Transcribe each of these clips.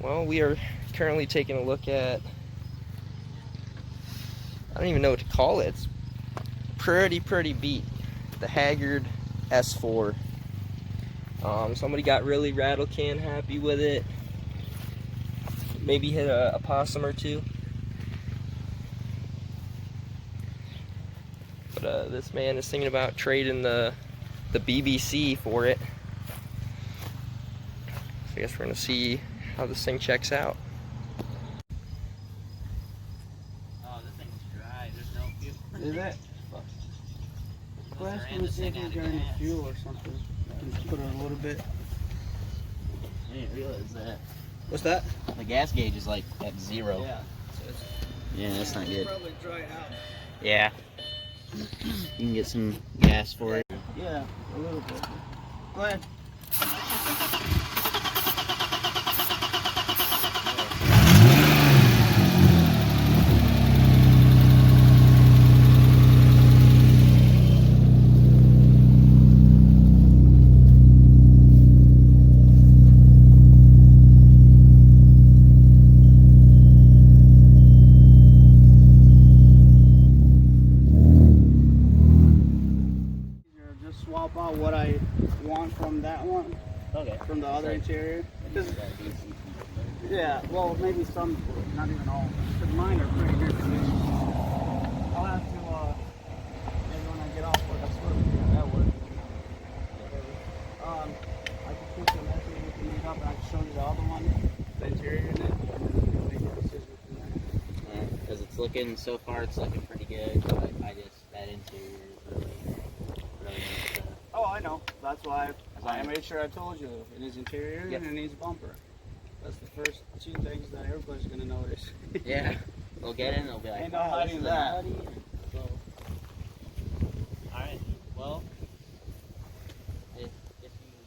Well, we are currently taking a look at, I don't even know what to call it. It's pretty beat. The Haggard S4. Somebody got really rattle can happy with it. Maybe hit a possum or two. But this man is thinking about trading the BBC for it. So I guess we're gonna see how this thing checks out. Oh, this thing's dry. There's no fuel. Is that? Well, that's gonna see if there's any fuel or something. I can just put it a little bit. I didn't realize that. What's that? The gas gauge is like at 0. Yeah. So it's, Yeah, that's not good. Probably dry out. Yeah. You can get some gas for it. Yeah, a little bit. Go ahead. Swap out what I want from that one. Okay. From the other interior. Yeah, well, maybe some, not even all. Because mine are pretty good condition. I'll have to, maybe when I get off work, I swear we can that work. I can shoot you a message, we can meet up, and I can show you the other one, the interior in it, and then we can make a decision from there. Because it's looking, so far it's looking pretty good, but that interior is really needs to. Oh, I know. That's why I made sure I told you. It needs interior and it needs bumper. That's the first 2 things that everybody's going to notice. Yeah. They'll get in, they'll be like, ain't no hiding that. So, alright, well, if you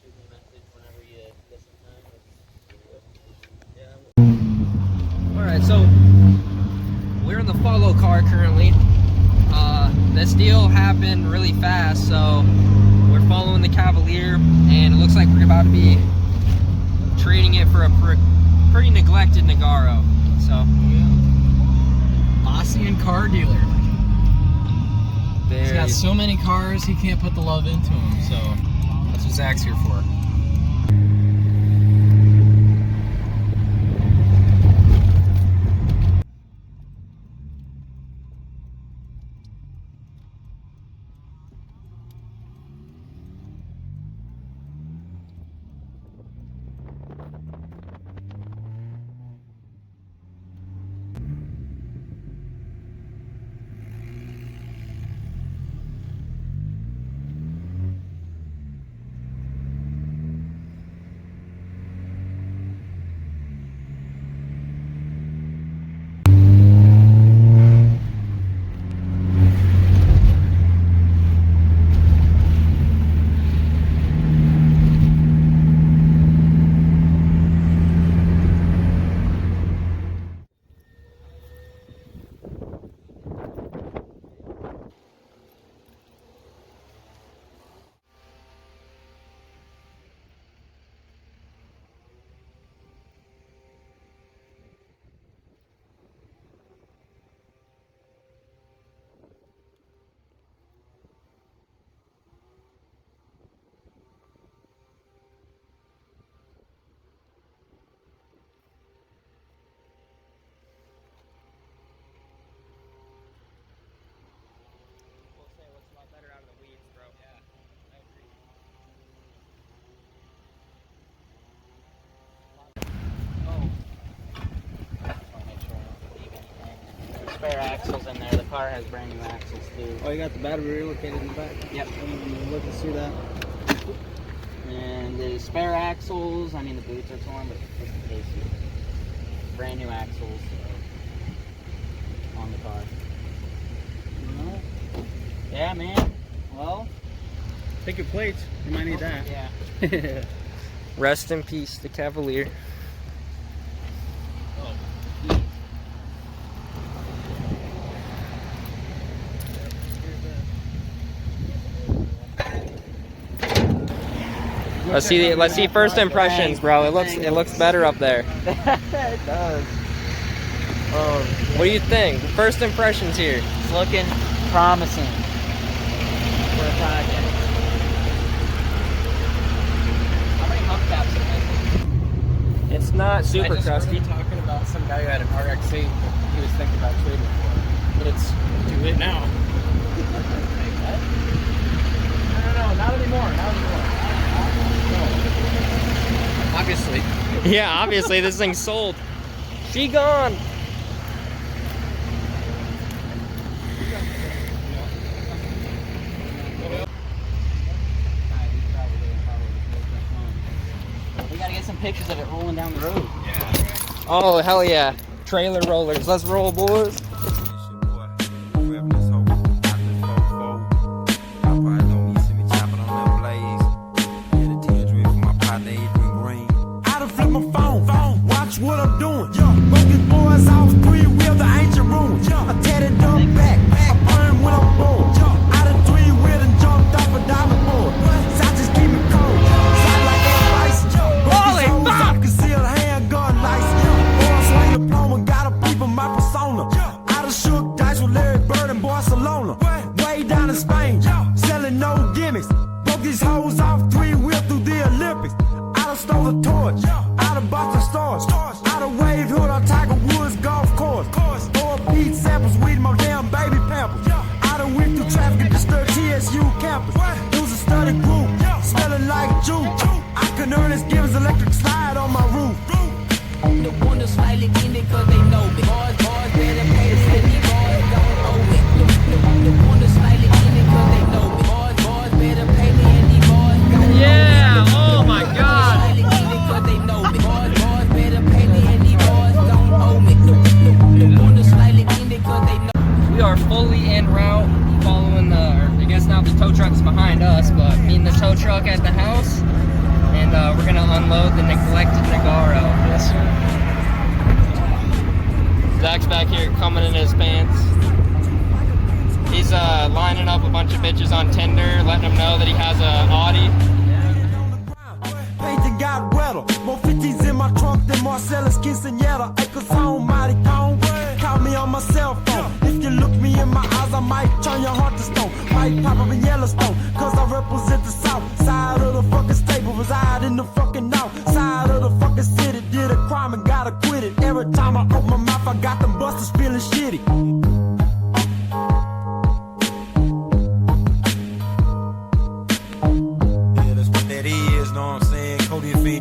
shoot me a message whenever you get some time, Alright, so we're in the follow car currently. This deal happened really fast, so we're following the Cavalier, and it looks like we're about to be trading it for a pretty neglected Nogaro. So, Austrian car dealer. He's got so many cars, he can't put the love into them, so that's what Zach's here for. spare axles in there. The car has brand new axles too. Oh, you got the battery relocated in the back? Yep. I didn't even look to see that. And the spare axles, I mean the boots are torn, but just in case, brand new axles on the car. No. Yeah, man. Well, Pick your plates. You might need that. yeah. Rest in peace, the Cavalier. Let's see first impressions, bro. It looks better up there. It does. What do you think? First impressions here. It's looking promising for a project. How many hubcaps are missing? It's not super I just crusty. heard talking about some guy who had an RX-8 that he was thinking about trading for, but it's too late now. No, not anymore. No. Obviously. Yeah, obviously this thing's sold. She gone. We gotta get some pictures of it rolling down the road. Oh, hell yeah. Trailer rollers. Let's roll, boys. What I'm doing, broken boys off three-wheel, the ancient ruins. I tear it up back, I burn when I'm bored. Out of three-wheel and jumped off a diamond board. So I just keep it cold, slide like that ice. Holy fuck! Concealed handgun license. Boy, swing diploma, got a peep of my persona. I done shook dice with Larry Bird in Barcelona. Way down in Spain, selling no gimmicks. Broke these hoes off three-wheel through the Olympics. I done stole the torch, out of Boston stores. Wave hood on Tiger Woods golf course. Or Pete samples, weed in my damn baby pampers. I done whipped through traffic and disturbed TSU campus. It was a study group, smelling like juice. I can earn this Gibbs electric slide on my roof. The one slightly in it cause they know me. Boys better pay me and these boys don't owe it. The one slightly in it cause they know me. Boys better pay me and these boys don't owe it. Yeah, oh my god. Slightly in it cause they know me. Boys better pay me and these boys don't owe me. The one slightly in it cause they know. We are fully en route, following the, or I guess now the tow truck's behind us, but meeting the tow truck at the house, and we're gonna unload the neglected Nogaro. Yes, sir. Zach's back here coming in his pants. He's lining up a bunch of bitches on Tinder, letting them know that he has an Audi. Painting got wetter. More 50s in my trunk than Marcellus Quinceañera. Acres home, mighty cone. Call me on my cell phone. If you look me in my eyes, I might turn your heart to stone. Might pop up in Yellowstone. Cause I represent the south side of the fucking state, but reside in the fucking north side of the fucking city. Did a crime and got acquitted. Every time I open my mouth, I got them busters feeling shitty.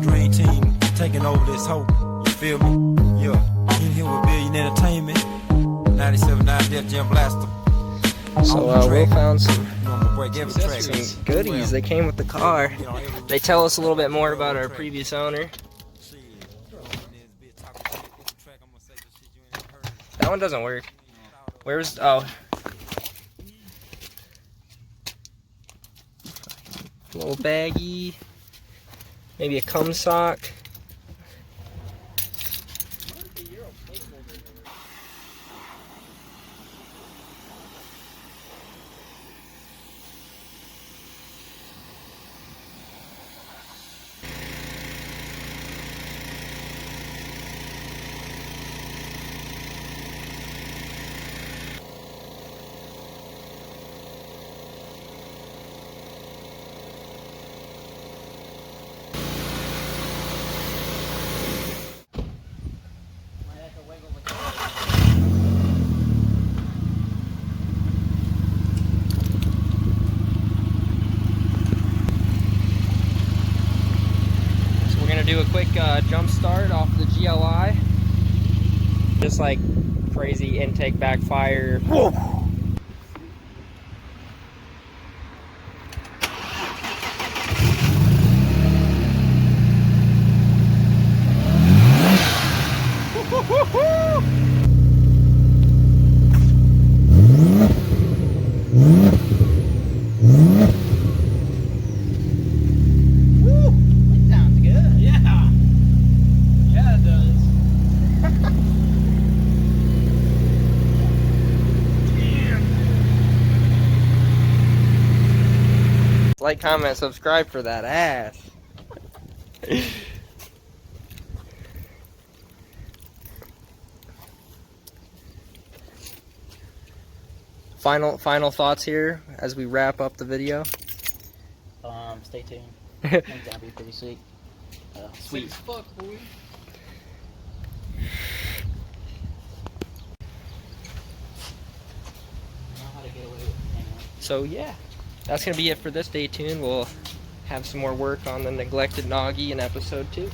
Dream team taking over this hoe, you feel me? Yeah, in here with Billion Entertainment, 97 9 Def Jam Blaster. So we found some break every track. some goodies. They came with the car. They tell us a little bit more about our previous owner. That one doesn't work. Where's, oh. Little baggie. Maybe a cum sock. Do a quick jump start off the GLI. Just like crazy intake backfire. Whoa. Like, comment, subscribe for that ass. Final thoughts here as we wrap up the video. Stay tuned. I think it's gonna be pretty sweet. Sweet. Fuck, boy. Know how to get away with it. Anyway. So yeah, that's gonna be it for this. Stay tuned. We'll have some more work on the neglected Noggy in episode 2.